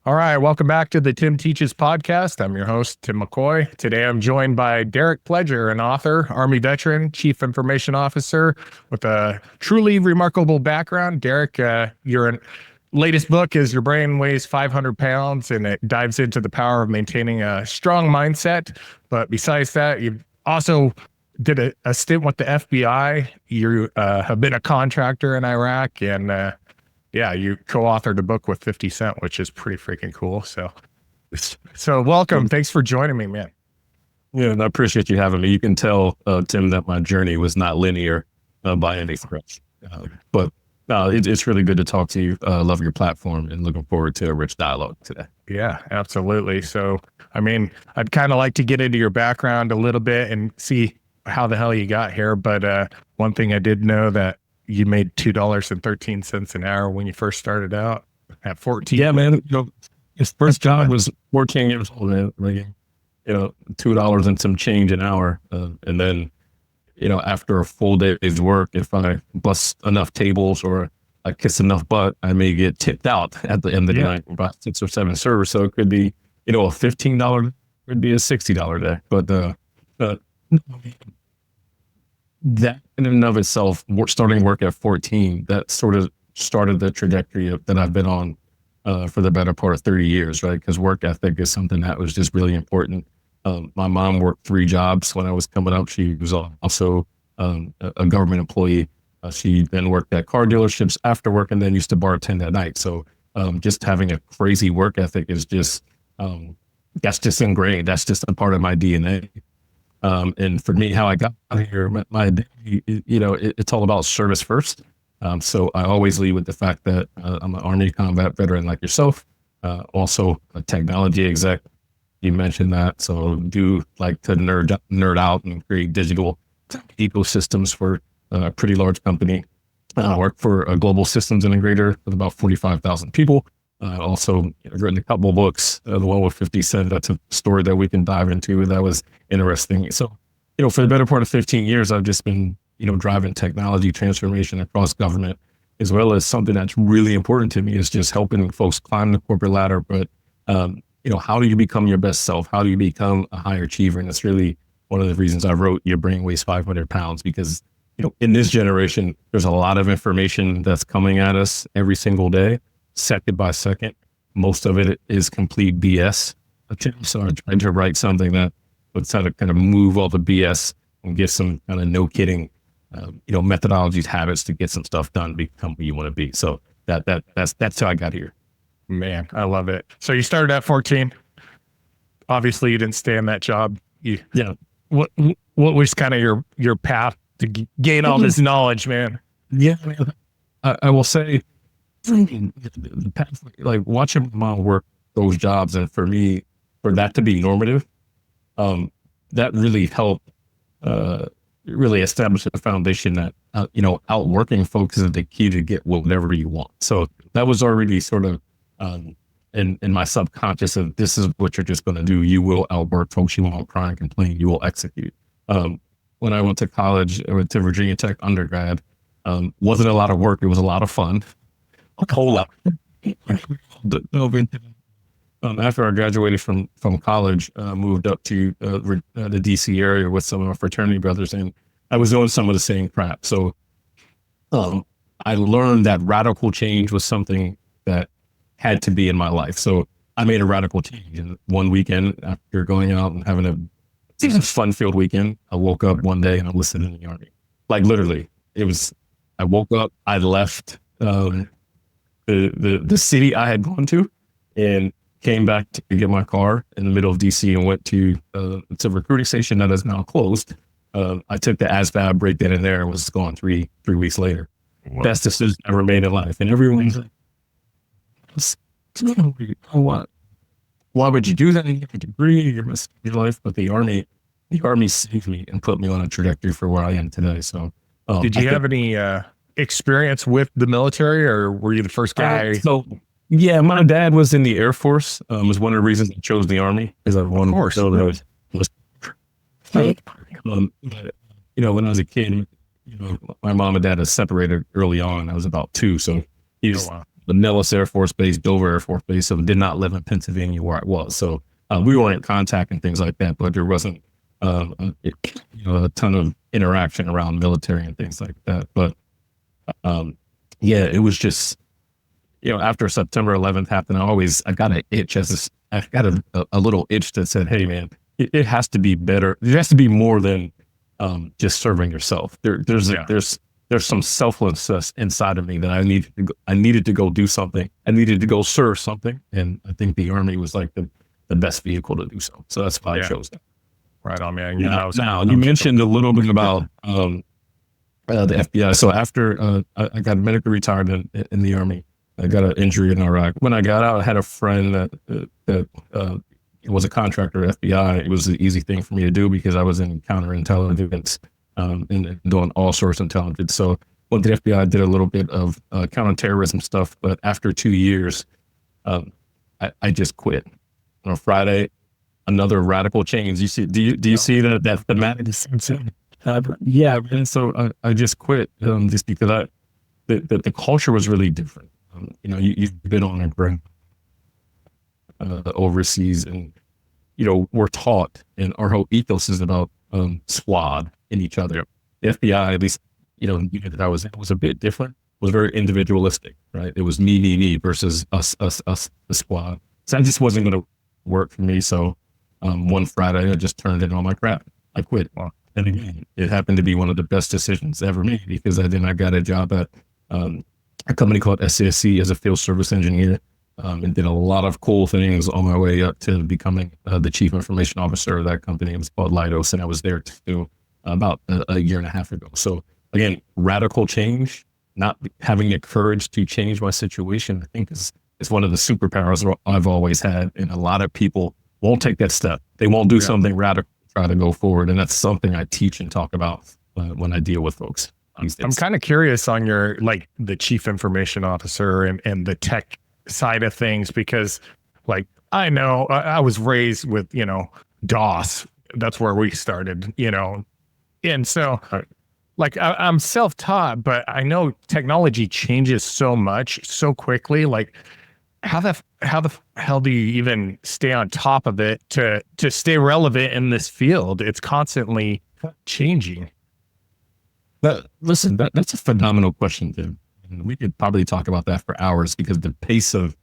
All right, welcome back to the Tim Teaches podcast. I'm your host, Tim McCoy. Today I'm joined by Derek Pledger, an author, Army veteran, Chief Information Officer with a truly remarkable background. Derek, your latest book is Your Brain Weighs 500 Pounds, and it dives into the power of maintaining a strong mindset. But besides that, you also did a stint with the FBI. You have been a contractor in Iraq, and yeah, you co-authored a book with 50 Cent, which is pretty freaking cool. So welcome. Thanks for joining me, man. Yeah, and I appreciate you having me. You can tell, Tim, that my journey was not linear by any stretch. But it's really good to talk to you. Love your platform and looking forward to a rich dialogue today. Yeah, absolutely. So, I mean, I'd kind of like to get into your background a little bit and see how the hell you got here. But one thing I did know that you made $2.13 an hour when you first started out at 14. Yeah, man. His first job was 14 years old, man. Making, $2 and some change an hour. And then, after a full day's work, if I bust enough tables or I kiss enough butt, I may get tipped out at the end of the night for about 6 or 7 servers. So it could be, a $15, could be a $60 day. But that in and of itself, starting work at 14, that sort of started the trajectory that I've been on for the better part of 30 years, right? Because work ethic is something that was just really important. My mom worked 3 jobs when I was coming up. She was also a government employee. She then worked at car dealerships after work and then used to bartend at night. So just having a crazy work ethic is just, that's just ingrained. That's just a part of my DNA. And for me, how I got here, my it's all about service first. So I always lead with the fact that I'm an Army combat veteran like yourself, also a technology exec. You mentioned that. So do like to nerd out and create digital ecosystems for a pretty large company. I work for a global systems integrator with about 45,000 people. Also written a couple of books, the one with 50 Cent, that's a story that we can dive into. That was interesting. So, for the better part of 15 years, I've just been, driving technology transformation across government, as well as something that's really important to me is just helping folks climb the corporate ladder. But, how do you become your best self? How do you become a high achiever? And it's really one of the reasons I wrote Your Brain Weighs 500 Pounds, because, in this generation, there's a lot of information that's coming at us every single day. Second by second, most of it is complete BS. So I tried to write something that would kind of move all the BS and get some kind of no kidding, methodologies, habits to get some stuff done, become who you want to be. So that's how I got here. Man, I love it. So you started at 14. Obviously, you didn't stay in that job. What was kind of your path to gain all this knowledge, man? Yeah, I will say, the past, like watching my mom work those jobs, and for me, for that to be normative, that really helped really establish a foundation that outworking folks is the key to get whatever you want. So that was already sort of in my subconscious of, this is what you're just going to do. You will outwork folks. You won't cry and complain. You will execute. When I went to college, I went to Virginia Tech undergrad. Wasn't a lot of work. It was a lot of fun. A whole lot. After I graduated from college, moved up to the DC area with some of my fraternity brothers, and I was doing some of the same crap. So I learned that radical change was something that had to be in my life. So I made a radical change. And one weekend, after going out and having a fun-filled weekend, I woke up one day and I enlisted in the Army. Like literally, I woke up, I left the city I had gone to and came back to get my car in the middle of DC and went to it's a recruiting station that is now closed. I took the ASVAB, break that in there, and was gone 3 weeks later. Wow. Best decision I ever made in life. And everyone's like, why would you do that? You have a degree, you're messing your life. But the Army saved me and put me on a trajectory for where I am today. So did you have any experience with the military, or were you the first guy? Yeah, my dad was in the Air Force. Was one of the reasons I chose the Army. Is I wanted to when I was a kid, my mom and dad had separated early on. I was about 2, so the Nellis Air Force Base, Dover Air Force Base, so did not live in Pennsylvania where I was. So we were in contact and things like that, but there wasn't a ton of interaction around military and things like that. But yeah, it was just, after September 11th happened, I got an itch I got a little itch that said, hey man, it has to be better. There has to be more than just serving yourself. There's some selflessness inside of me that I needed to go do something. I needed to go serve something. And I think the Army was like the best vehicle to do so. So that's why I chose that. Right on, man. Now, you mentioned a little bit about the FBI. So after I got medically retired in the Army, I got an injury in Iraq. When I got out, I had a friend that was a contractor at FBI. It was an easy thing for me to do because I was in counterintelligence and doing all sorts of intelligence. So went to the FBI, did a little bit of counterterrorism stuff. But after 2 years, I just quit. On Friday, another radical change. You see? Do you see that thematic? Yeah, and so I just quit just because the culture was really different. You've been on a ground overseas, and we're taught, and our whole ethos is about squad in each other. The FBI, at least the unit that I was in, was a bit different. Was very individualistic, right? It was me versus us, the squad. So that just wasn't going to work for me. So one Friday, I just turned in all my crap. I quit. And again, it happened to be one of the best decisions ever made because I got a job at a company called SCSC as a field service engineer and did a lot of cool things on my way up to becoming the chief information officer of that company. It was called Leidos, and I was there too about a year and a half ago. So again, radical change, not having the courage to change my situation, I think is one of the superpowers I've always had. And a lot of people won't take that step. They won't do something radical, try to go forward. And that's something I teach and talk about when I deal with folks. I'm kind of curious on your, the chief information officer and the tech side of things, because I know I was raised with, DOS. That's where we started, and so I'm self-taught, but I know technology changes so much, so quickly. How the hell do you even stay on top of it to stay relevant in this field? It's constantly changing. Listen, that's a phenomenal question, Tim. And we could probably talk about that for hours because the pace of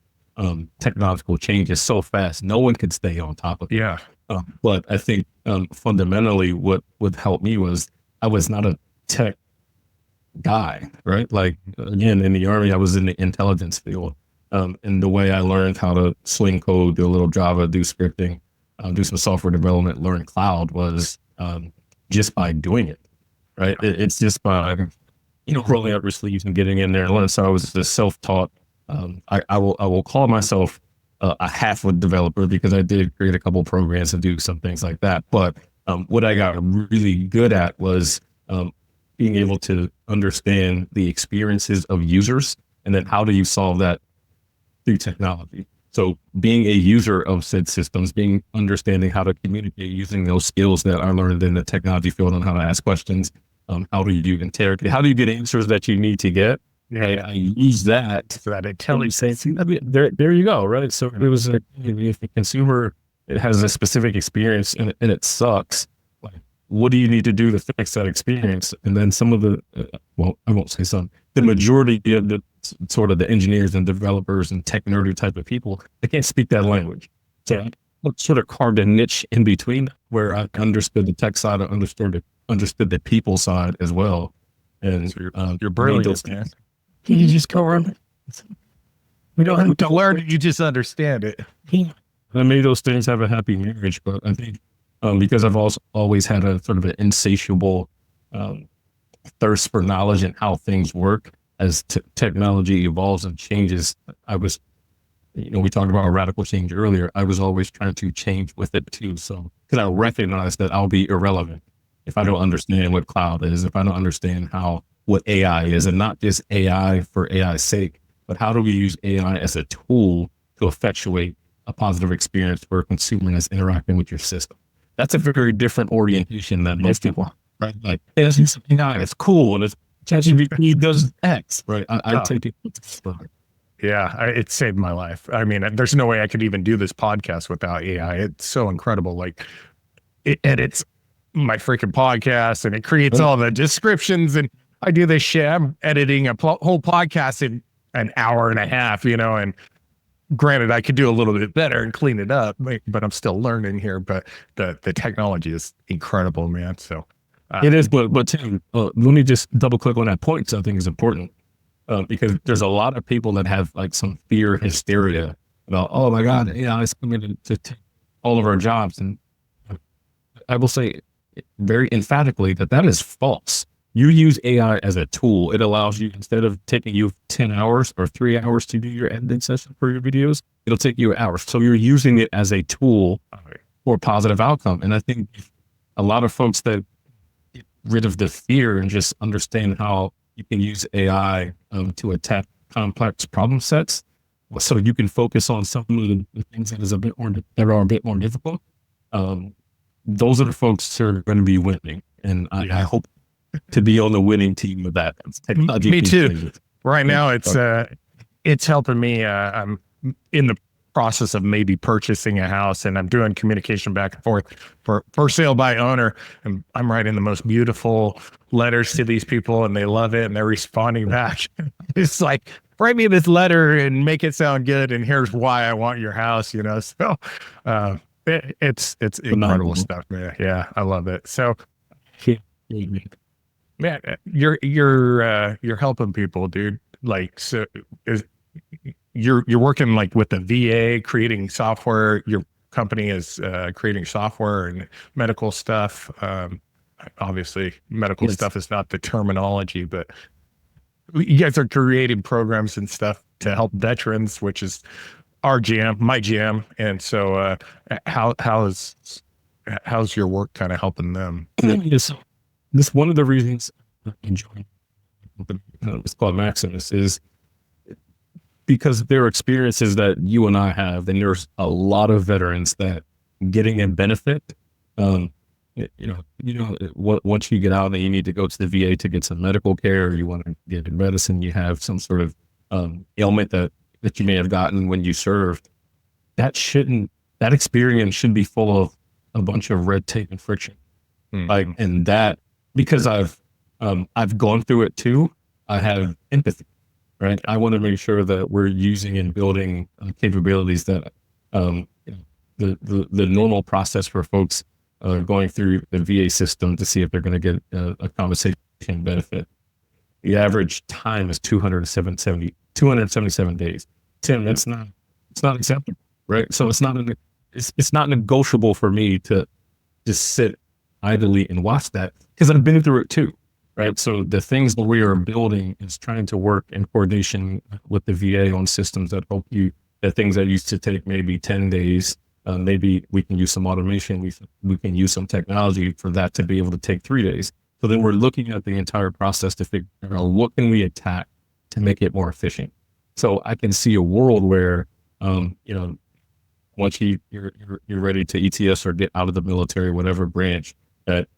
technological change is so fast. No one could stay on top of it. Yeah. But I think fundamentally what helped me was I was not a tech guy, right? Again, in the Army, I was in the intelligence field. And the way I learned how to sling code, do a little Java, do scripting, do some software development, learn cloud was just by doing it, right? It's just by, rolling up your sleeves and getting in there and learning. So I was just self-taught. I will call myself a half a developer because I did create a couple programs and do some things like that. But what I got really good at was being able to understand the experiences of users, and then how do you solve that through technology. So being a user of said systems, understanding how to communicate using those skills that I learned in the technology field on how to ask questions, how do you interrogate, how do you get answers that you need to get? I use that. So that intelligence. There you go, right? So it was if the consumer, it has a specific experience and it sucks, what do you need to do to fix that experience? And then some of the, I won't say some, the majority of the sort of the engineers and developers and tech nerdy type of people, they can't speak that language. So I sort of carved a niche in between where I understood the tech side, I understood the people side as well. And so you're brilliant, man. You just go around. We don't have to learn it, you just understand it. I made those things have a happy marriage, but I think because I've also always had a sort of an insatiable thirst for knowledge and how things work as technology evolves and changes. I was, we talked about radical change earlier. I was always trying to change with it too. So, because I recognize that I'll be irrelevant if I don't understand what cloud is, if I don't understand what AI is, and not just AI for AI's sake, but how do we use AI as a tool to effectuate a positive experience for a consumer that's interacting with your system. That's a very different orientation than most people, right? Like, hey, this is cool, and it's ChatGPT does X, right? I take it. Yeah, it saved my life. I mean, there's no way I could even do this podcast without AI. It's so incredible. Like it edits my freaking podcast and it creates all the descriptions. And I do this shit. I'm editing a whole podcast in an hour and a half, and granted, I could do a little bit better and clean it up, but I'm still learning here. But the technology is incredible, man. So it is, but Tim, let me just double click on that point because I think it's important. Because there's a lot of people that have like some fear hysteria about, oh my God, it's coming to take all of our jobs. And I will say very emphatically that is false. You use AI as a tool. It allows you, instead of taking you 10 hours or 3 hours to do your editing session for your videos, it'll take you hours. So you're using it as a tool for a positive outcome. And I think a lot of folks that get rid of the fear and just understand how you can use AI to attack complex problem sets, so you can focus on some of the things that are a bit more difficult. Those are the folks who are going to be winning, and I hope to be on the winning team with that. Me too. Right now, it's helping me. I'm in the process of maybe purchasing a house, and I'm doing communication back and forth for sale by owner, and I'm writing the most beautiful letters to these people, and they love it, and they're responding back. It's like, write me this letter and make it sound good, and here's why I want your house. So it's incredible stuff, man. Yeah, I love it. So, man, you're helping people, dude. Like, so you're working like with the VA, creating software. Your company is creating software and medical stuff. Obviously, medical stuff is not the terminology, but you guys are creating programs and stuff to help veterans, which is our jam, my jam. And so, how's your work kind of helping them? Yes, this one of the reasons I enjoy it's called Maximus is because there are experiences that you and I have, and there's a lot of veterans that getting a benefit. Once you get out and you need to go to the VA to get some medical care, or you want to get medicine, you have some sort of ailment that you may have gotten when you served. That experience should be full of a bunch of red tape and friction. Mm-hmm. And that, because I've gone through it too, I have empathy, right? I want to make sure that we're using and building capabilities that the normal process for folks going through the VA system to see if they're going to get a compensation benefit. The average time is 277 days. Tim, it's not acceptable, right? So it's not negotiable for me to just sit idly and watch that, because I've been through it too, right? So the things that we are building is trying to work in coordination with the VA on systems that help you, the things that used to take maybe 10 days, maybe we can use some automation, we can use some technology for that to be able to take 3 days. So then we're looking at the entire process to figure out what can we attack to make it more efficient. So I can see a world where, once you're ready to ETS or get out of the military, whatever branch, that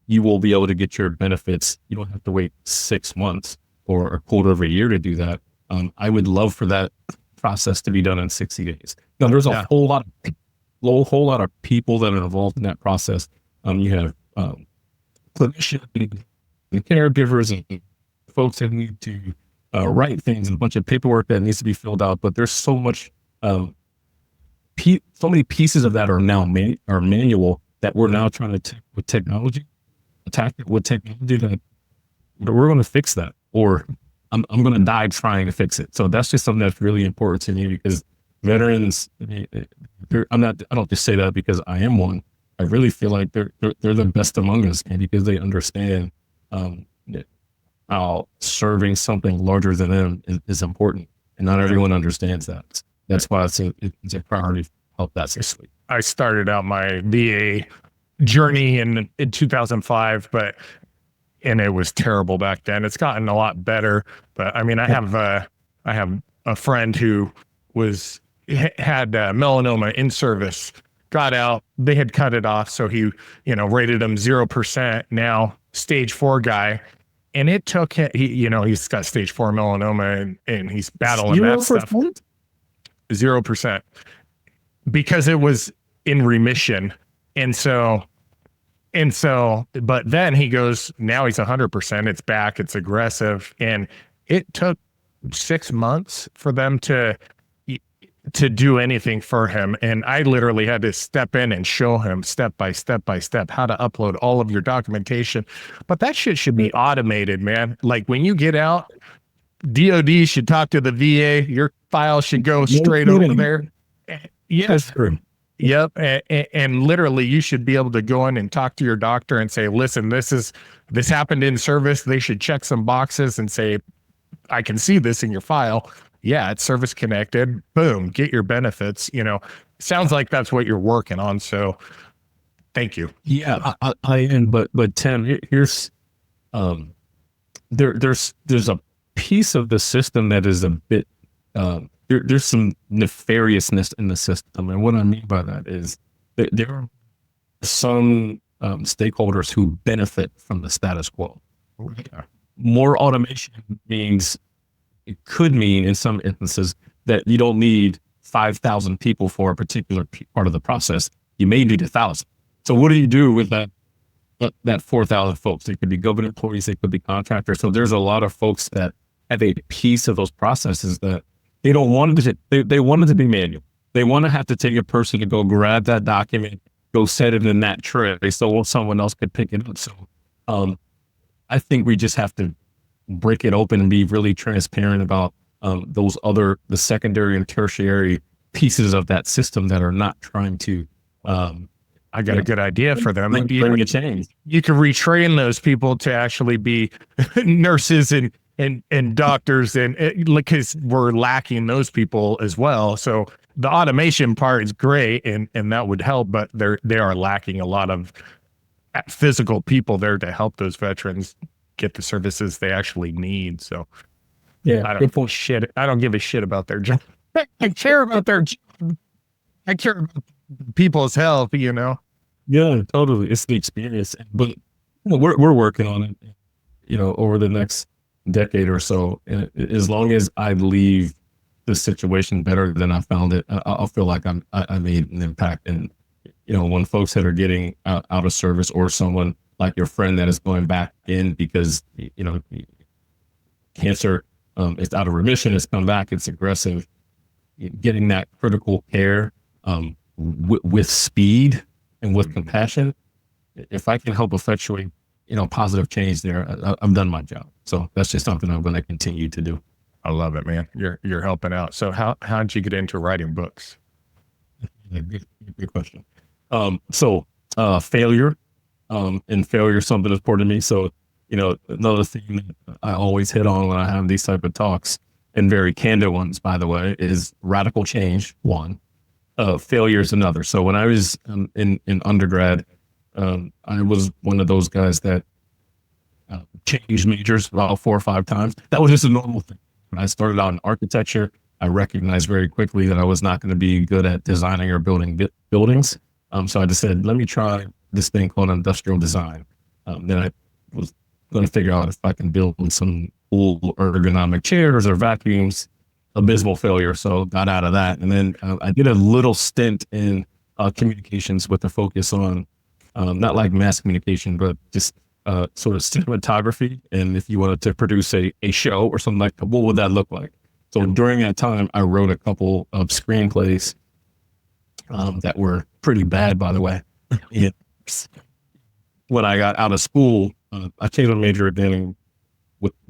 you will be able to get your benefits. You don't have to wait 6 months or a quarter of a year to do that. I would love for that process to be done in 60 days. Now, there's a whole lot of people that are involved in that process. You have clinicians and caregivers and folks that need to write things and a bunch of paperwork that needs to be filled out. But there's so much, so many pieces of that are now manual that we're now trying to attack it with technology that we're going to fix that, or I'm going to die trying to fix it. So that's just something that's really important to me, because veterans, I don't just say that because I am one. I really feel like they're the best among us, and because they understand how serving something larger than them is important, and not everyone understands that. That's why it's a priority to help that succeed. I started out my VA journey in 2005, and it was terrible back then. It's gotten a lot better, but I mean, I have a friend who had melanoma in service, got out, they had cut it off. So he, rated him 0%, now stage 4 guy. And it took him, he's got stage 4 melanoma and he's battling that stuff. 0%, because it was in remission. But then he goes, now he's 100%, it's back, it's aggressive. And it took 6 months for them to do anything for him. And I literally had to step in and show him step by step how to upload all of your documentation. But that shit should be automated, man. Like when you get out, DOD should talk to the VA. Your file should go straight over there. Yes. Yep. And literally you should be able to go in and talk to your doctor and say, listen, this happened in service. They should check some boxes and say, I can see this in your file. Yeah, it's service connected. Boom, get your benefits. Sounds like that's what you're working on. So thank you. Yeah, but Tim, here's there's a piece of the system that is a bit there's some nefariousness in the system. And what I mean by that is that there are some stakeholders who benefit from the status quo. Yeah. More automation it could mean in some instances that you don't need 5,000 people for a particular part of the process. You may need 1,000. So what do you do with that 4,000 folks? They could be government employees, they could be contractors. So there's a lot of folks that have a piece of those processes that they don't want it to, they want it to be manual. They want to have to take a person to go grab that document, go set it in that tray so someone else could pick it up. So I think we just have to break it open and be really transparent about the secondary and tertiary pieces of that system that are not trying to. I got a good idea for them. Bring a change. You can retrain those people to actually be nurses and doctors, and because we're lacking those people as well. So the automation part is great, and that would help, but they are lacking a lot of physical people there to help those veterans get the services they actually need. So yeah, I don't give a shit about their job. I care about their job. I care about people's health, Yeah, totally. It's the experience, but we're working on it, over the next decade or so. And as long as I leave the situation better than I found it, I'll feel like I made an impact. And, when folks that are getting out of service, or someone like your friend that is going back in because, cancer, it's out of remission, it's come back, it's aggressive, getting that critical care with speed and with compassion. If I can help effectuate, positive change there, I've done my job. So that's just something I'm going to continue to do. I love it, man. You're helping out. So how did you get into writing books? Good question. Failure. And failure is something that's important to me. So, another thing that I always hit on when I have these type of talks, and very candid ones, by the way, is radical change, one. Failure is another. So when I was in undergrad, I was one of those guys that changed majors about 4 or 5 times. That was just a normal thing. When I started out in architecture, I recognized very quickly that I was not going to be good at designing or building buildings. So I just said, let me try this thing called industrial design. Then I was going to figure out if I can build some cool ergonomic chairs or vacuums. Abysmal failure. So got out of that. And then I did a little stint in communications with a focus on not like mass communication, but just sort of cinematography. And if you wanted to produce a show or something like that, what would that look like? So during that time, I wrote a couple of screenplays that were pretty bad, by the way. When I got out of school, I changed my major then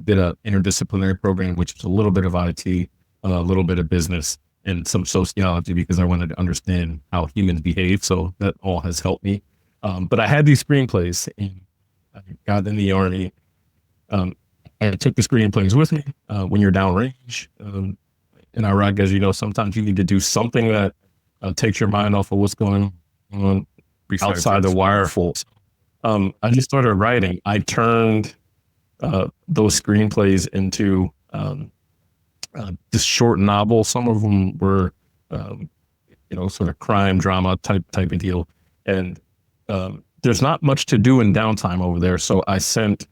did an interdisciplinary program, which is a little bit of IT, a little bit of business, and some sociology, because I wanted to understand how humans behave. So that all has helped me. But I had these screenplays, and I got in the Army. I took the screenplays with me when you're downrange. In Iraq, as you know, sometimes you need to do something that takes your mind off of what's going on outside the wire. I just started writing. I turned those screenplays into this short novel. Some of them were, sort of crime drama type of deal. And there's not much to do in downtime over there. So I sent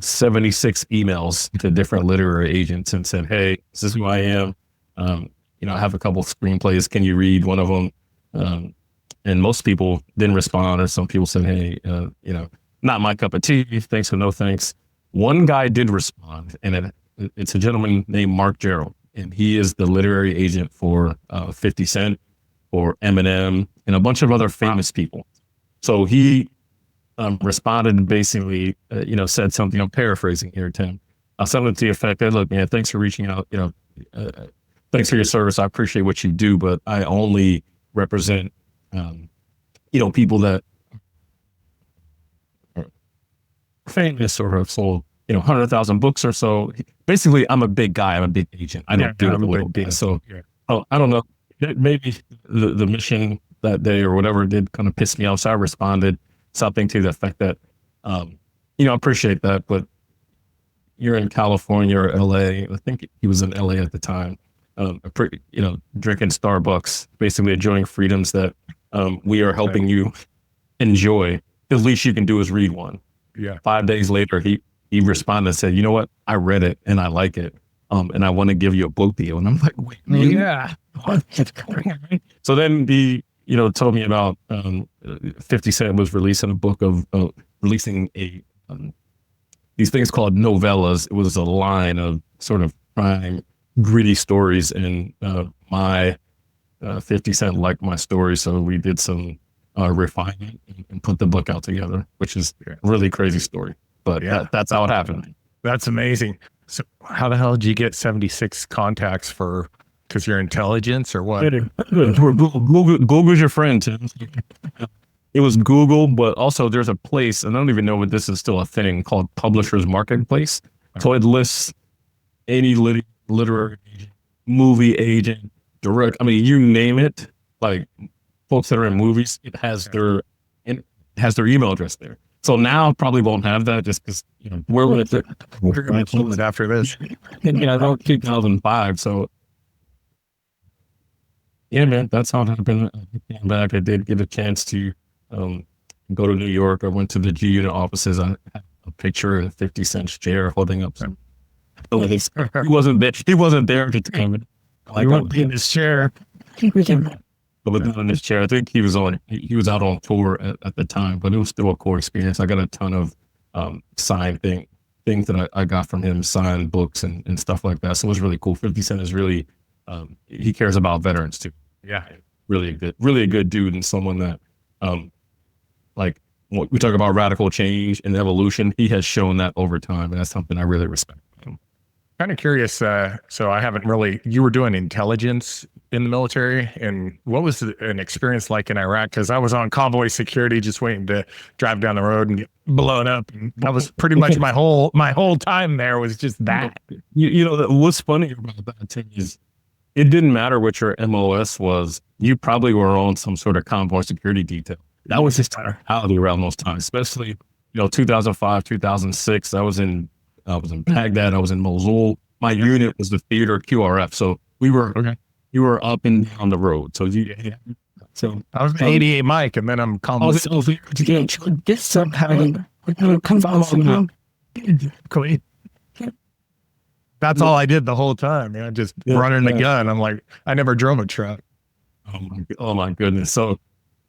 76 emails to different literary agents and said, "Hey, this is who I am. I have a couple of screenplays. Can you read one of them?" And most people didn't respond, or some people said, "Hey, not my cup of tea. Thanks, but no thanks." One guy did respond, and it's a gentleman named Mark Gerald, and he is the literary agent for 50 Cent, for Eminem, and a bunch of other famous people. So he responded and basically, said something. I'm paraphrasing here, Tim. Something to the effect that, "Look, man, thanks for reaching out. Thanks for your service. I appreciate what you do, but I only represent, people that are famous or have sold, 100,000 books or so." Basically, I'm a big guy. I'm a big agent. I don't do it a little bit. So, I don't know. Maybe the mission that day or whatever did kind of piss me off. So I responded something to the effect that, I appreciate that, but you're in California or LA. I think he was in LA at the time, drinking Starbucks, basically enjoying freedoms that we are helping you enjoy. The least you can do is read one. Yeah. 5 days later, he responded and said, "You know what? I read it and I like it. And I want to give you a book deal." And I'm like, "Wait, really?" Yeah. So then he, told me about 50 Cent was releasing a book of releasing these things called novellas. It was a line of sort of crime, gritty stories, and my 50 Cent liked my story, so we did some refinement and put the book out together, which is a really crazy story. But that's how it happened. That's amazing. So how the hell did you get 76 contacts for? Because you're intelligence or what? Google's your friend, Tim. It was Google, but also there's a place, and I don't even know if this is still a thing, called Publishers Marketplace. So it lists any literary agent, movie agent, direct. I mean, you name it. Like folks that are in movies, it has their email address there. So now probably won't have that just because we're going to pull it after this. 2005. So yeah, man, that's how it happened. I came back. I did get a chance to go to New York. I went to the G Unit offices. I had a picture of 50 Cent's chair holding up some. He wasn't there. He wasn't there to come in. Like, won't be in this chair. But in this chair, I think he was out on tour at the time, but it was still a cool experience. I got a ton of signed things that I got from him, signed books and stuff like that. So it was really cool. 50 Cent is really, he cares about veterans too. Yeah. Really a good dude, and someone that, like when we talk about radical change and evolution, he has shown that over time. And that's something I really respect. Kind of curious. So I haven't really, you were doing intelligence in the military, and what was an experience like in Iraq? Because I was on convoy security, just waiting to drive down the road and get blown up. And that was pretty much my whole time there was just that. What's funny about that thing is it didn't matter what your MOS was. You probably were on some sort of convoy security detail. That was just reality around those times, especially 2005, 2006. I was in Baghdad. I was in Mosul. My unit was the theater QRF. So we were you were up and down the road. So so I was 88 Mike, and then I'm calm. Get some kind of That's all I did the whole time. Just running the gun. I'm like, I never drove a truck. Oh my goodness. So,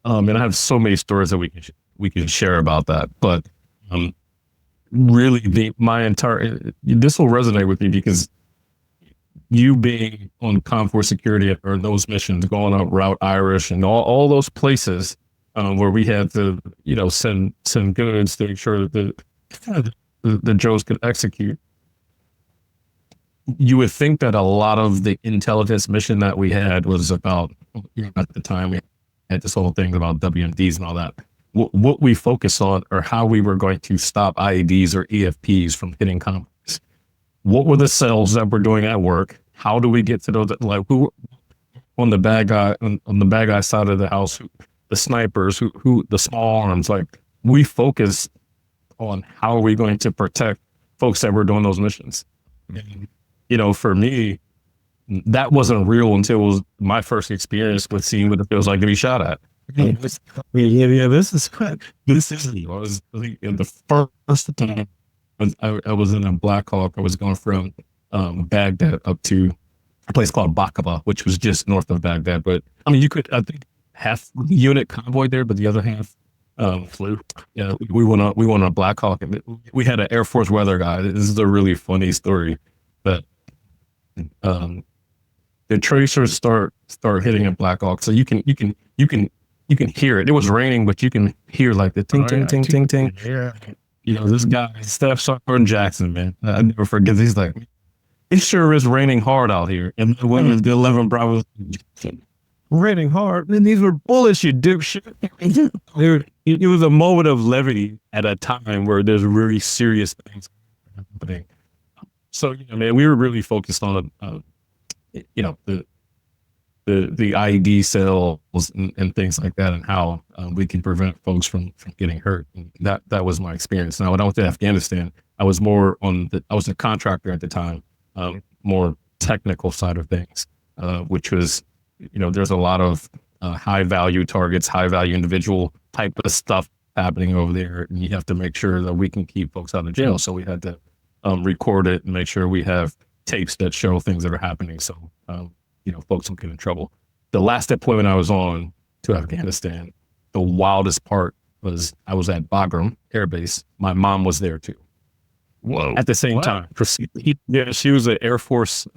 and I have so many stories that we can share about that. But really, this will resonate with me because you being on COM4 security or those missions, going up Route Irish and all those places where we had to, send goods to make sure that the Joes could execute. You would think that a lot of the intelligence mission that we had was about, at the time we had this whole thing about WMDs and all that. What we focused on are how we were going to stop IEDs or EFPs from hitting convoys. What were the cells that were doing that work? How do we get to those? Like who on the bad guy side of the house? The snipers, who the small arms? Like we focused on how are we going to protect folks that were doing those missions. And, for me, that wasn't real until it was my first experience with seeing what it feels like to be shot at. This is the first time I was in a Black Hawk. I was going from Baghdad up to a place called Bakaba, which was just north of Baghdad. But I mean, you could, I think, half unit convoy there, but the other half flew. Yeah, we went on a Black Hawk, and we had an Air Force weather guy. This is a really funny story, but the tracers start hitting a Black Hawk, so you can hear it. It was raining, but you can hear like the ting ting ting ting ting. Yeah. This guy, Staff Sergeant Jackson, man, I never forget. He's like, it sure is raining hard out here. And the women, the 11 Bravo, raining hard. And these were bullets, you dipshit. Dude, it was a moment of levity at a time where there's really serious things happening. So, man, we were really focused on, the IED cells and things like that, and how we can prevent folks from getting hurt. And that was my experience. Now, when I went to Afghanistan, I was more I was a contractor at the time, more technical side of things, which was, there's a lot of high value targets, high value individual type of stuff happening over there. And you have to make sure that we can keep folks out of jail. So we had to record it and make sure we have tapes that show things that are happening. So, folks don't get in trouble. The last deployment I was on to Afghanistan, the wildest part was I was at Bagram Air Base. My mom was there too. Whoa. At the same time. Yeah, she was an Air Force.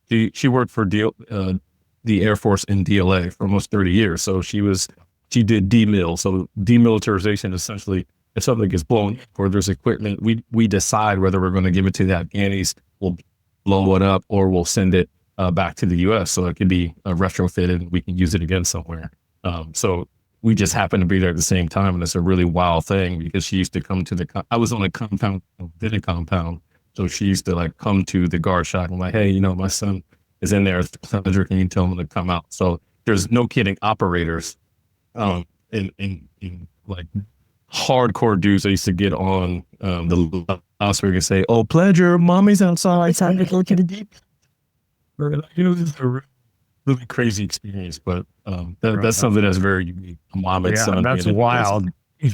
She worked for the Air Force in DLA for almost 30 years. So she did demil. So demilitarization, essentially, if something gets blown or there's equipment, we decide whether we're going to give it to the Afghanis, we'll blow it up, or we'll send it back to the U.S. so it could be retrofitted and we can use it again somewhere. So we just happened to be there at the same time, and it's a really wild thing because she used to come to I was on a compound, within a compound, so she used to like come to the guard shack. I'm like, hey, my son is in there. Can you tell him to come out? So there's no kidding operators, in like hardcore dudes that used to get on the loudspeaker and say, "Oh, pleasure, mommy's outside." It's time to go to the deep. This is a really crazy experience, but that's something that's very unique. Mom and son. That's wild. You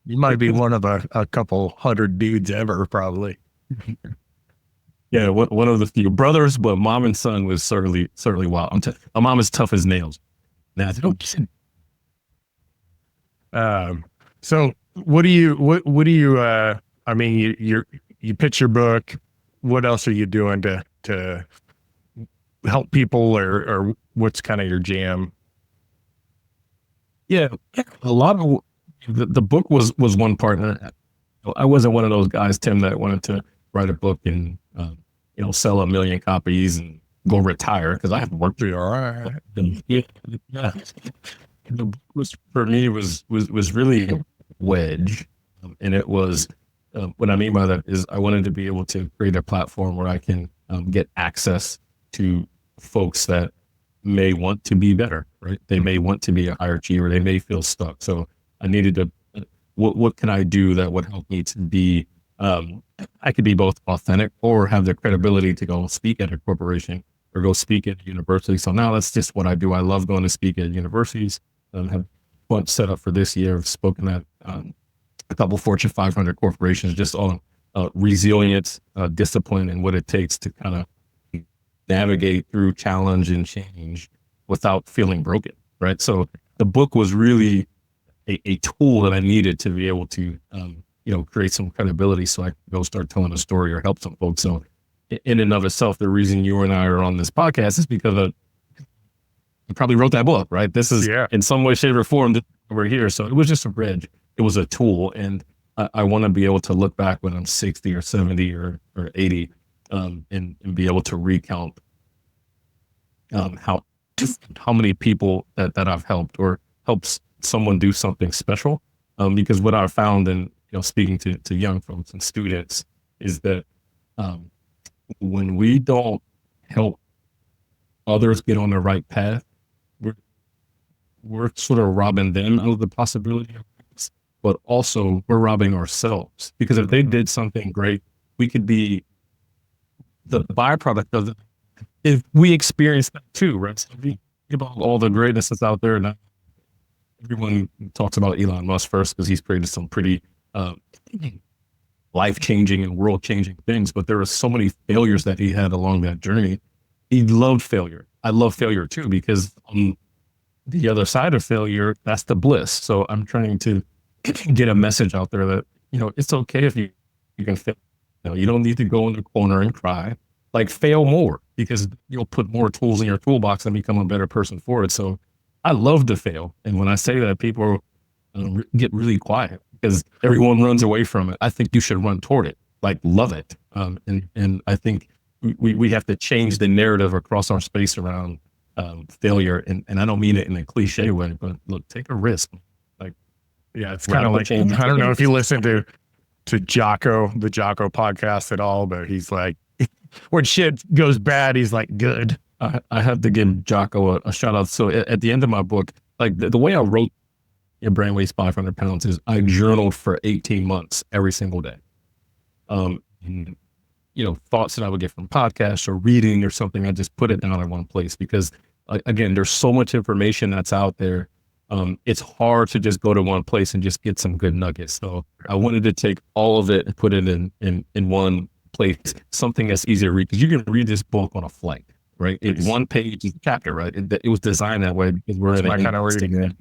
might be one of a couple hundred dudes ever, probably. Yeah, one of the few brothers, but mom and son was certainly wild. My mom is tough as nails. Now, so what do you? I mean, you pitch your book. What else are you doing to help people, or what's kind of your jam? Yeah, a lot of the book was one part. I wasn't one of those guys, Tim, that wanted to write a book and sell 1 million copies and go retire, because I haven't worked through. All right. Yeah. The book was, for me, was really a wedge, and it was. What I mean by that is I wanted to be able to create a platform where I can get access to folks that may want to be better, right? They may want to be a higher achiever. They may feel stuck. So I needed to, what can I do that would help me to be, I could be both authentic or have the credibility to go speak at a corporation or go speak at a university. So now that's just what I do. I love going to speak at universities. Have a bunch set up for this year. I've spoken at a couple Fortune 500 corporations just on resilience, discipline, and what it takes to kind of navigate through challenge and change without feeling broken, right? So the book was really a tool that I needed to be able to, create some credibility so I could go start telling a story or help some folks. So in and of itself, the reason you and I are on this podcast is because I probably wrote that book, right? This is in some way, shape, or form that we're here. So it was just a bridge. It was a tool, and I want to be able to look back when I'm 60 or 70 or 80, and be able to recount how many people that I've helped or helped someone do something special. Because what I found in speaking to young folks and students is that when we don't help others get on the right path, we're sort of robbing them of the possibility of, but also we're robbing ourselves, because if they did something great, we could be the byproduct of it if we experience that too, right? So if you think about all the greatness that's out there now, everyone talks about Elon Musk first because he's created some pretty life-changing and world-changing things, but there were so many failures that he had along that journey. He loved failure. I love failure too, because on the other side of failure, that's the bliss. So I'm trying to get a message out there that, it's okay if you can fail. You don't need to go in the corner and cry. Like, fail more, because you'll put more tools in your toolbox and become a better person for it. So I love to fail. And when I say that, people get really quiet because everyone runs away from it. I think you should run toward it, like love it. And I think we have to change the narrative across our space around failure. And I don't mean it in a cliche way, but look, take a risk. Like, yeah, it's kind of like, I don't know if you listen to Jocko, the Jocko podcast at all, but he's like, when shit goes bad, he's like, good. I have to give Jocko a shout out. So at the end of my book, like the way I wrote Your Brain Weighs 500 Pounds is I journaled for 18 months every single day. And, thoughts that I would get from podcasts or reading or something, I just put it down in one place because, again, there's so much information that's out there. It's hard to just go to one place and just get some good nuggets. So I wanted to take all of it and put it in one place, something that's easy to read, because you can read this book on a flight, right? It's one page chapter, right? It was designed that way because we're in my kind of reading.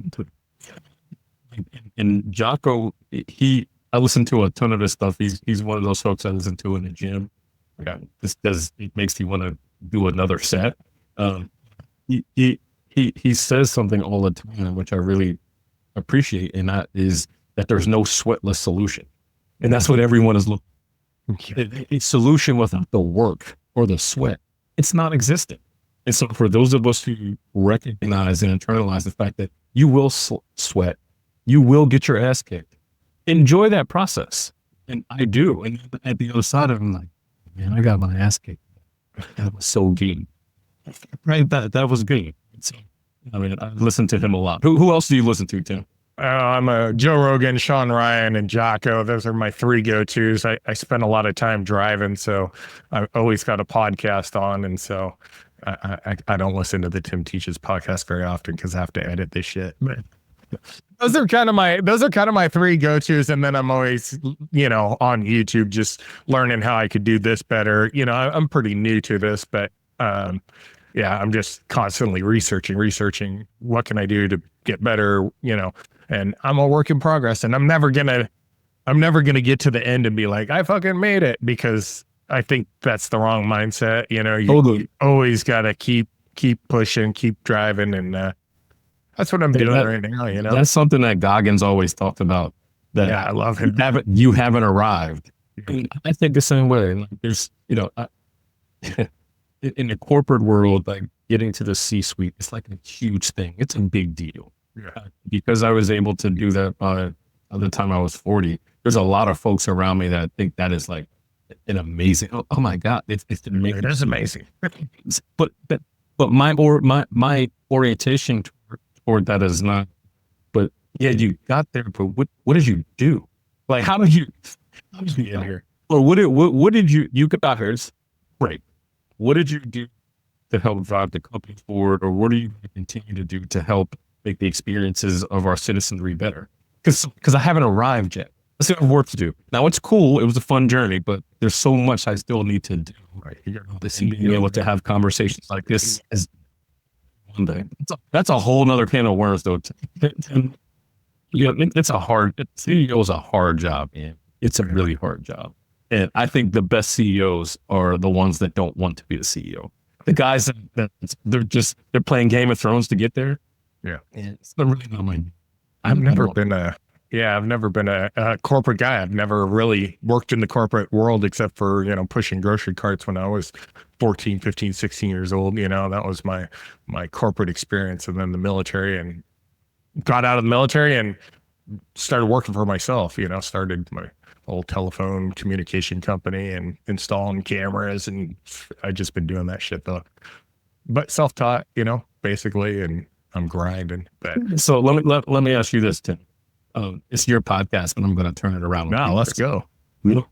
And Jocko, I listen to a ton of this stuff. He's one of those folks I listen to in the gym. Yeah, it makes me want to do another set. He says something all the time, which I really appreciate, and that is that there's no sweatless solution. And that's what everyone is looking for. A solution without the work or the sweat, it's not existent. And so for those of us who recognize and internalize the fact that you will sweat, you will get your ass kicked, enjoy that process. And I do. And at the other side of it, I'm like, man, I got my ass kicked. That was so good. Right? That was good. So, I listen to him a lot. Who else do you listen to, Tim? I'm a Joe Rogan, Sean Ryan, and Jocko. Those are my three go-tos. I spend a lot of time driving, so I've always got a podcast on, and so I don't listen to the Tim Teaches podcast very often because I have to edit this shit. But those are kind of my three go-tos, and then I'm always on YouTube just learning how I could do this better. I'm pretty new to this, but yeah, I'm just constantly researching what can I do to get better, and I'm a work in progress, and I'm never gonna get to the end and be like, I fucking made it, because I think that's the wrong mindset. You always gotta keep pushing, keep driving, and that's what I'm doing right now. That's something that Goggins always talked about. That I love him. You haven't arrived. I think the same way. Like, there's, in the corporate world, like getting to the C-suite, it's like a huge thing. It's a big deal. Yeah. Because I was able to do that by the time I was 40. There's a lot of folks around me that think that is like an amazing. Oh my God, it's amazing. It is amazing. But my orientation toward that is not. But yeah, you got there. But what did you do? Like, how did you get here? Or what did you got here? It's great. What did you do to help drive the company forward, or what do you continue to do to help make the experiences of our citizenry better? Because I haven't arrived yet. I still have work to do. Now, it's cool. It was a fun journey, but there's so much I still need to do. Right? Being able to have conversations like this is one day. That's a whole nother can of worms, though. It's a hard. CEO is a hard job, man. It's a really hard job. And I think the best CEOs are the ones that don't want to be the CEO. The guys that they're playing Game of Thrones to get there. Yeah. And it's really not my. I've never been a corporate guy. I've never really worked in the corporate world except for, pushing grocery carts when I was 14, 15, 16 years old. That was my corporate experience. And then the military, and got out of the military and started working for myself, started my old telephone communication company and installing cameras, and I just been doing that shit though, but self-taught, basically, and I'm grinding. But so let me ask you this, Tim. It's your podcast, but I'm going to turn it around. No, let's go. What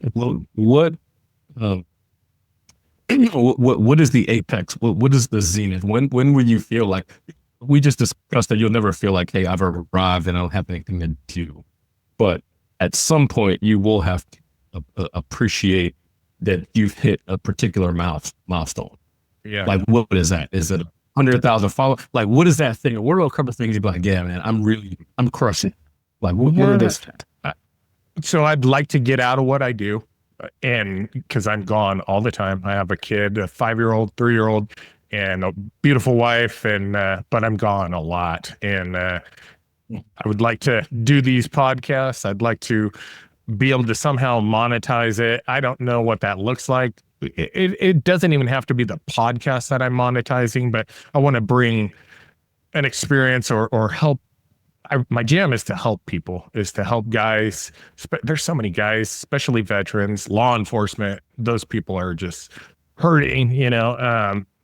is the apex? What is the zenith? When will you feel like, we just discussed that you'll never feel like, hey, I've arrived and I don't have anything to do, but at some point you will have to appreciate that you've hit a particular milestone. Yeah. Like, what is that? Is it 100,000 followers? Like, what is that thing? What are a couple of things you'd be like, yeah, man, I'm crushing. Like, what are this? So I'd like to get out of what I do, and because I'm gone all the time. I have a kid, a 5-year-old, 3-year-old, and a beautiful wife, and but I'm gone a lot. And I would like to do these podcasts. I'd like to be able to somehow monetize it. I don't know what that looks like. It doesn't even have to be the podcast that I'm monetizing, but I want to bring an experience or help. My jam is to help people, is to help guys. There's so many guys, especially veterans, law enforcement. Those people are just hurting,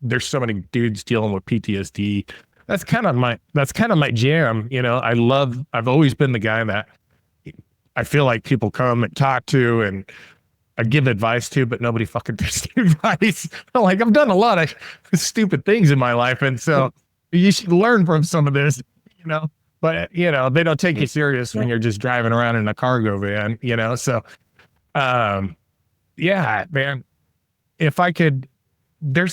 there's so many dudes dealing with PTSD. That's kind of my jam. I've always been the guy that I feel like people come and talk to, and I give advice to, but nobody fucking gives advice. Like, I've done a lot of stupid things in my life, and so you should learn from some of this, But they don't take you serious when you're just driving around in a cargo van, So, yeah, man. If I could, there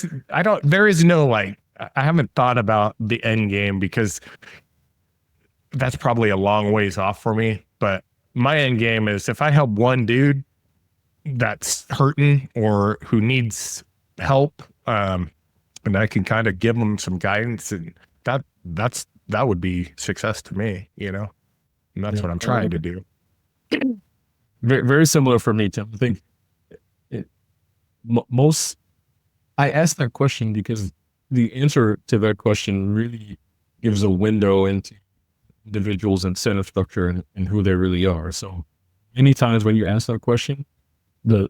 is no like. I haven't thought about the end game because that's probably a long ways off for me. But my end game is if I help one dude that's hurting or who needs help, and I can kind of give them some guidance, and that would be success to me, and that's what I'm trying to do. Very, very similar for me, Tim. I think I asked that question because the answer to that question really gives a window into individuals' incentive structure and who they really are. So many times when you ask that question, the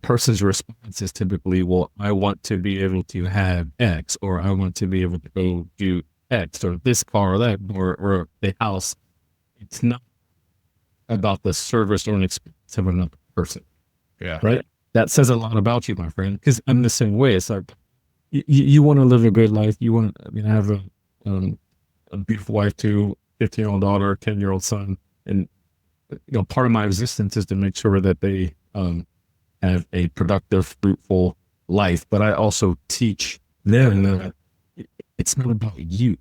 person's response is typically, well, I want to be able to have X, or I want to be able to go do X, or this car, or that, or the house. It's not about the service or an experience of another person. Yeah. Right? That says a lot about you, my friend, because I'm the same way. It's like, you want to live a good life. You want to have a beautiful wife too, 15-year-old daughter, 10-year-old son. And, part of my existence is to make sure that they have a productive, fruitful life. But I also teach them that it's not about you.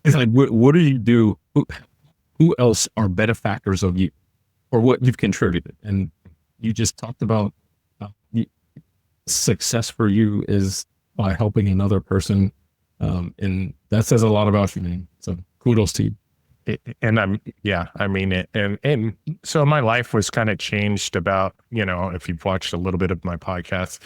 It's like, what do you do? Who else are benefactors of you or what you've contributed? And you just talked about success for you is by helping another person. And that says a lot about you, man. So kudos to you. I mean it. And so my life was kind of changed about, if you've watched a little bit of my podcast,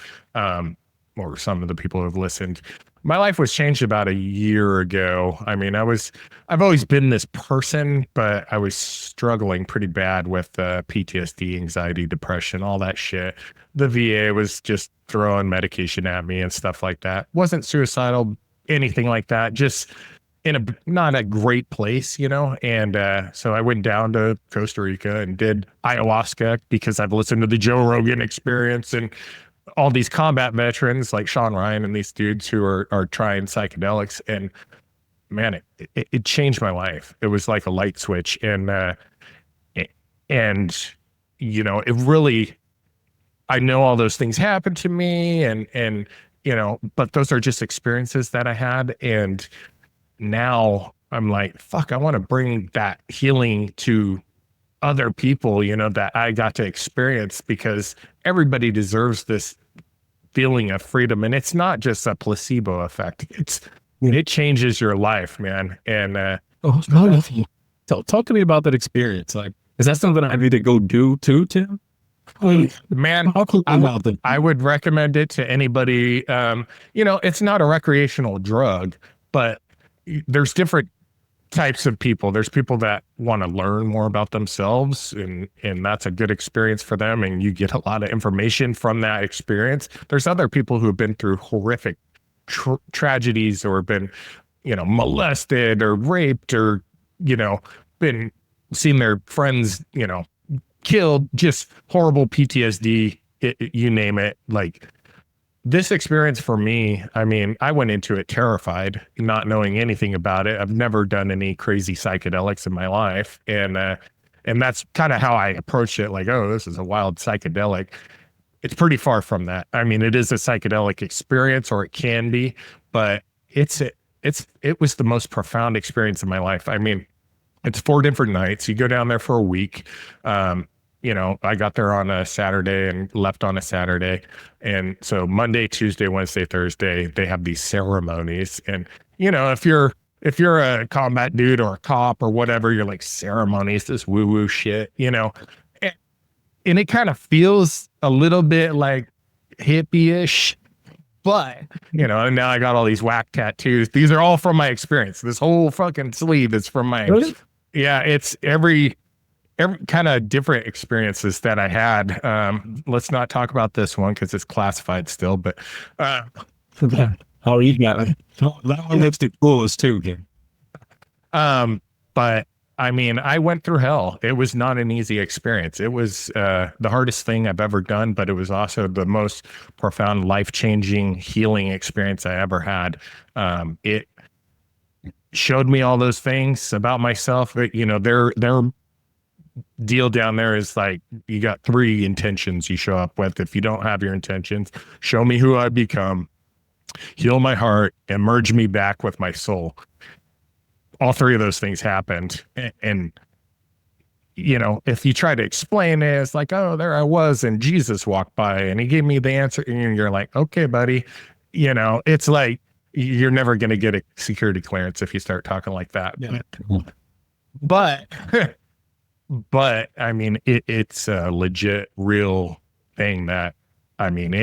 or some of the people who have listened, my life was changed about a year ago. I mean, I've always been this person, but I was struggling pretty bad with PTSD, anxiety, depression, all that shit. The VA was just throwing medication at me and stuff like that. Wasn't suicidal, anything like that. Just in not a great place, And so I went down to Costa Rica and did ayahuasca because I've listened to the Joe Rogan Experience and all these combat veterans like Sean Ryan and these dudes who are trying psychedelics, and man, it changed my life. It was like a light switch, and it really, I know all those things happened to me, and but those are just experiences that I had, and now I'm like, fuck, I want to bring that healing to other people, that I got to experience, because everybody deserves this feeling of freedom. And it's not just a placebo effect. It changes your life, man. And talk to me about that experience. Like, is that something I need to go do too, Tim? Man, I would recommend it to anybody. It's not a recreational drug, but there's different types of people. There's people that want to learn more about themselves, and that's a good experience for them, and you get a lot of information from that experience. There's other people who have been through horrific tragedies, or been molested or raped, or been seen their friends killed, just horrible PTSD, you name it. Like, this experience for me, I mean, I went into it terrified, not knowing anything about it. I've never done any crazy psychedelics in my life. And And that's kind of how I approached it. Like, oh, this is a wild psychedelic. It's pretty far from that. I mean, it is a psychedelic experience, or it can be, but it was the most profound experience of my life. I mean, it's 4 different nights. You go down there for a week. I got there on a Saturday and left on a Saturday. And so Monday, Tuesday, Wednesday, Thursday, they have these ceremonies. And, if you're a combat dude or a cop or whatever, you're like, ceremonies, this woo-woo shit, and it kind of feels a little bit like hippie-ish, but, and now I got all these whack tattoos. These are all from my experience. This whole fucking sleeve is from my, yeah, it's every kind of different experiences that I had. Let's not talk about this one because it's classified still, but, How you got it? That one looks the coolest too, Kim. but I mean, I went through hell. It was not an easy experience. It was the hardest thing I've ever done, but it was also the most profound, life-changing, healing experience I ever had. It showed me all those things about myself. But, their deal down there is like, you got 3 intentions you show up with. If you don't have your intentions, show me who I become, heal my heart, and merge me back with my soul. All 3 of those things happened. And, if you try to explain it, it's like, oh, there I was, and Jesus walked by and he gave me the answer. And you're like, okay, buddy, it's like, you're never going to get a security clearance if you start talking like that. Yeah. But I mean, it's a legit, real thing that, I mean,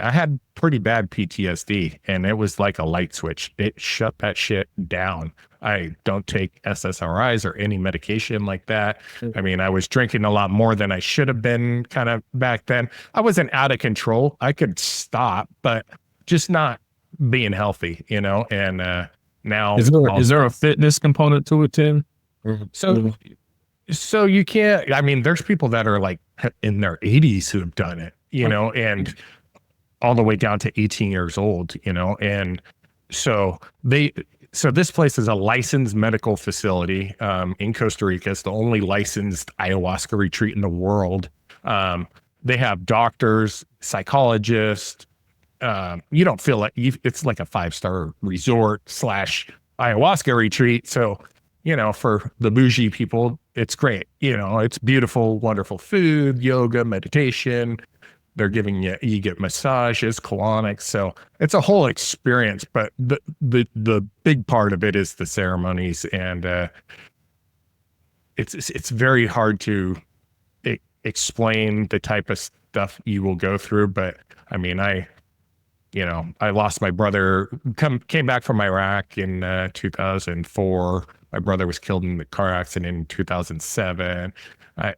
I had pretty bad PTSD, and it was like a light switch. It shut that shit down. I don't take SSRIs or any medication like that. I mean, I was drinking a lot more than I should have been kind of back then. I wasn't out of control. I could stop, but just not being healthy, and now. Is there a fitness component to it, Tim? So you can't, I mean, there's people that are like in their 80s who have done it, and all the way down to 18 years old, and so this place is a licensed medical facility in Costa Rica. It's the only licensed ayahuasca retreat in the world. They have doctors, psychologists. You don't feel like it's like a 5-star resort / ayahuasca retreat. So, for the bougie people, it's great. It's beautiful, wonderful food, yoga, meditation. They're giving you get massages, colonics. So it's a whole experience, but the big part of it is the ceremonies. And it's very hard to explain the type of stuff you will go through. But I mean, I lost my brother, came back from Iraq in 2004. My brother was killed in the car accident in 2007. I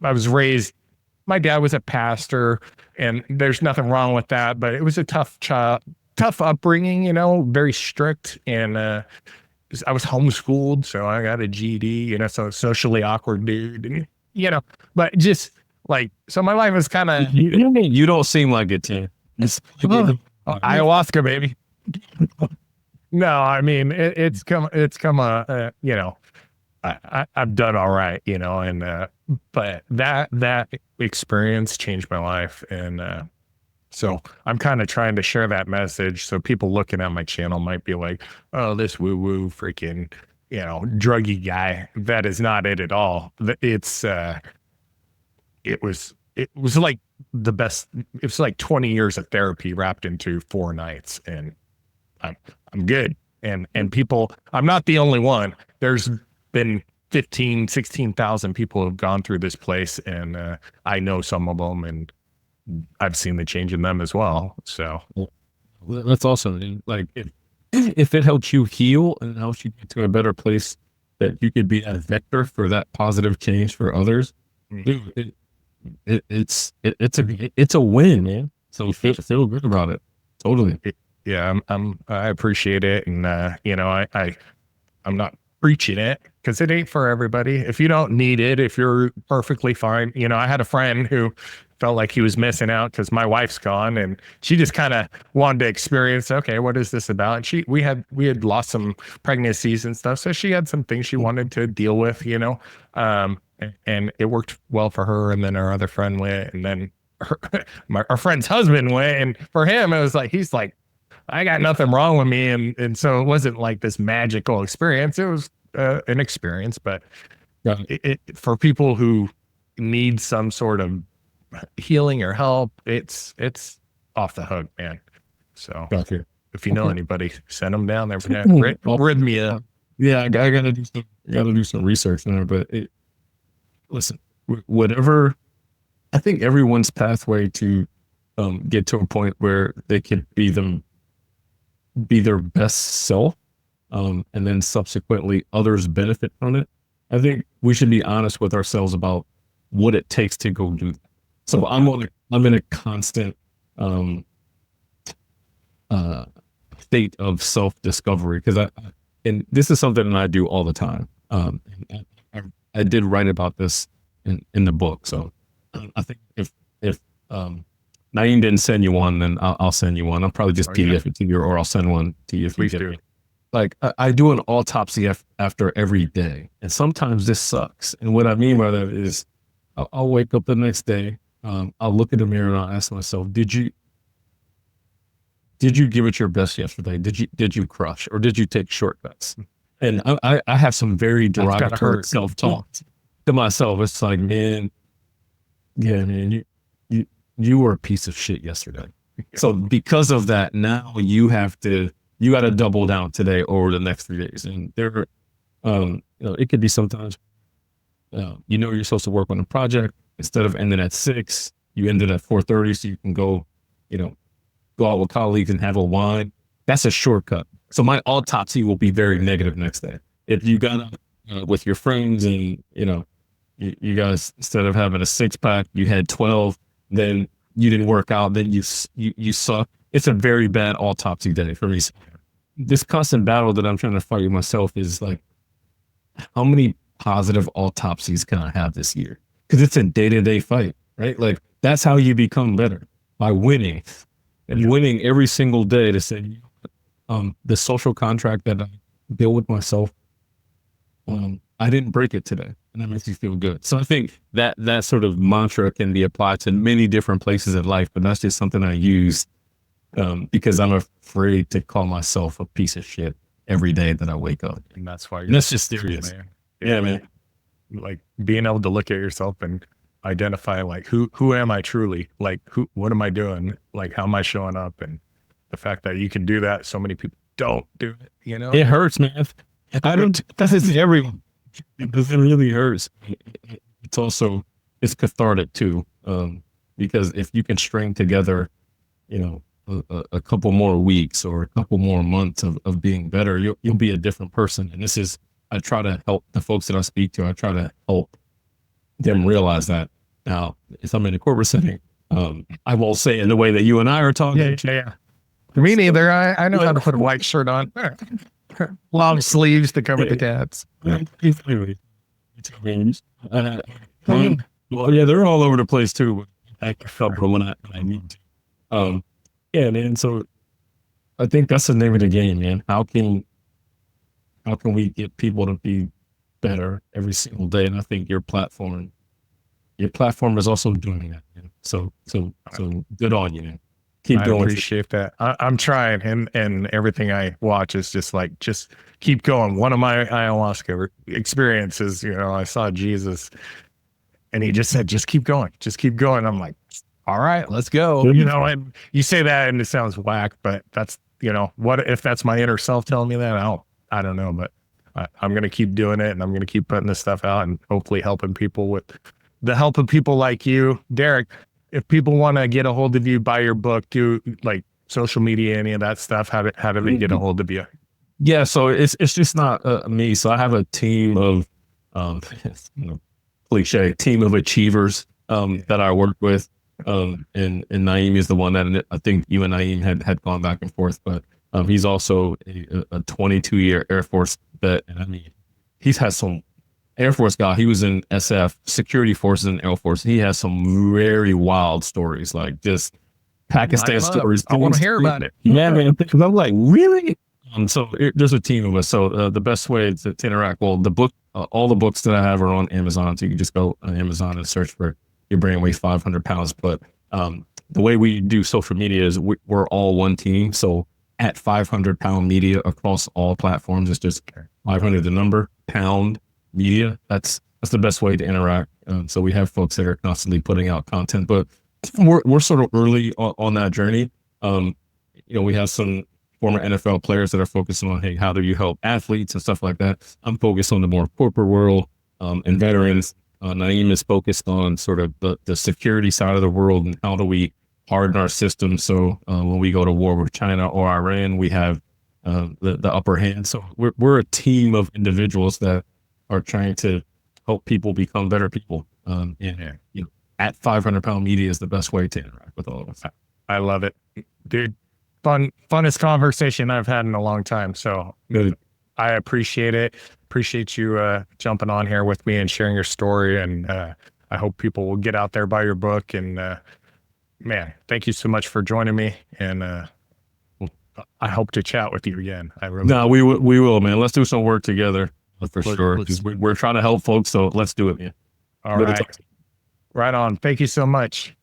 was raised, my dad was a pastor, and there's nothing wrong with that, but it was a tough upbringing, very strict. And I was homeschooled, so I got a GED, so socially awkward dude, and, but just like, so my life is kind of. You don't seem like it, Tim. Ayahuasca, baby. No, I mean, it's come I've done all right, and but that experience changed my life. And so I'm kind of trying to share that message, so people looking at my channel might be like, oh, this woo freaking druggy guy. That is not it at all. It's it was like the best. It was like 20 years of therapy wrapped into 4 nights, and I'm good. And people, I'm not the only one. There's been 16,000 people who have gone through this place, and I know some of them, and I've seen the change in them as well. So that's awesome. Like, if it helps you heal and helps you get to a better place, that you could be a vector for that positive change for others, dude, it's a win, man. So feel good about it. Totally. Yeah, I appreciate it, and I'm not preaching it because it ain't for everybody. If you don't need it, if you're perfectly fine, I had a friend who felt like he was missing out because my wife's gone, and she just kind of wanted to experience, okay, what is this about? And we had lost some pregnancies and stuff, so she had some things she wanted to deal with, and it worked well for her. And then our other friend went, and then our friend's husband went, and for him it was like, he's like, I got nothing wrong with me, and so it wasn't like this magical experience. It was an experience, but for people who need some sort of healing or help, it's off the hook, man. So if you know anybody, send them down there. Rhythmia. Yeah, I gotta do some research there. But listen, whatever. I think everyone's pathway to get to a point where they can be their best self, and then subsequently others benefit from it. I think we should be honest with ourselves about what it takes to go do that. So I'm in a constant state of self-discovery, because and this is something that I do all the time. I did write about this in the book. So I think if Naeem didn't send you one, then I'll send you one. I'll probably just PDF it to you, or I'll send one to you if you get it. Like I do an autopsy after every day, and sometimes this sucks. And what I mean by that is, I'll wake up the next day, I'll look in the mirror and I'll ask myself, did you give it your best yesterday? Did you crush, or did you take shortcuts? And I have some very derogatory self-talk to myself. It's like, man, you were a piece of shit yesterday. So because of that, now you got to double down today over the next 3 days. And it could be sometimes, you're supposed to work on a project. Instead of ending at 6, you ended at 4:30, so you can go out with colleagues and have a wine. That's a shortcut. So my autopsy will be very negative next day. If you got out with your friends and, you guys, instead of having a 6-pack, you had 12, then you didn't work out, then you suck. It's a very bad autopsy day for me. This constant battle that I'm trying to fight with myself is like, how many positive autopsies can I have this year? Because it's a day-to-day fight, right? Like, that's how you become better, by winning. And winning every single day to say, the social contract that I built with myself, I didn't break it today, and that makes me feel good. So I think that sort of mantra can be applied to many different places in life, but that's just something I use because I'm afraid to call myself a piece of shit every day that I wake up. And that's why that's just serious. Man. Yeah, man. Like being able to look at yourself and identify, like, who am I truly? Like, what am I doing? Like, how am I showing up? And the fact that you can do that, so many people don't do it, It hurts, man. That is everyone. It really hurts. It's cathartic too. Because if you can string together, a couple more weeks or a couple more months of being better, you'll be a different person. And I try to help the folks that I speak to. I try to help them realize that. Now, if I'm in a corporate setting, I won't say it in the way that you and I are talking. Yeah. Me neither. I know how to put a white shirt on. Long sleeves to cover the tabs. Well, yeah, they're all over the place too. I can cover when I need to. Yeah, man. So I think that's the name of the game, man. How can we get people to be better every single day? And I think your platform is also doing that, man. So good on you, man. Keep going. I appreciate that. I'm trying, and everything I watch is just keep going. One of my ayahuasca experiences, I saw Jesus, and he just said, just keep going. I'm like, all right, let's go. And you say that and it sounds whack, but that's, what if that's my inner self telling me that? I don't know, but I'm going to keep doing it, and I'm going to keep putting this stuff out, and hopefully helping people with the help of people like you. Derek, if people want to get a hold of you, buy your book, do like social media, any of that stuff, how do they get a hold of you? Yeah, so it's just not me. So I have a team of cliche team of achievers that I work with. And Naeem is the one that I think you and Naeem had gone back and forth, but he's also a 22-year Air Force vet, and I mean, he's had some Air Force guy. He was in SF, security forces in Air Force. He has some very wild stories, like just Pakistan stories. I want to hear about it. Yeah, man. Because I'm like, really? So there's a team of us. So the best way to interact, well, the book, all the books that I have are on Amazon. So you can just go on Amazon and search for Your Brain Weighs 500 Pounds. But the way we do social media is we're all one team. So at 500 Pound Media across all platforms, it's just 500 the number, pound media. That's the best way to interact. So we have folks that are constantly putting out content, but we're sort of early on that journey. We have some former NFL players that are focusing on, hey, how do you help athletes and stuff like that. I'm focused on the more corporate world and veterans. Naeem is focused on sort of the security side of the world and how do we harden our system so when we go to war with China or Iran, we have the upper hand. So we're a team of individuals that are trying to help people become better people. At 500 Pound Media is the best way to interact with all of us. I love it, dude. Funnest conversation I've had in a long time. So Good. I appreciate it. Appreciate you jumping on here with me and sharing your story. And I hope people will get out there, buy your book. And man, thank you so much for joining me. And I hope to chat with you again. We will, man. Let's do some work together for sure. We're trying to help folks. So let's do it, man. All right. Right on. Thank you so much.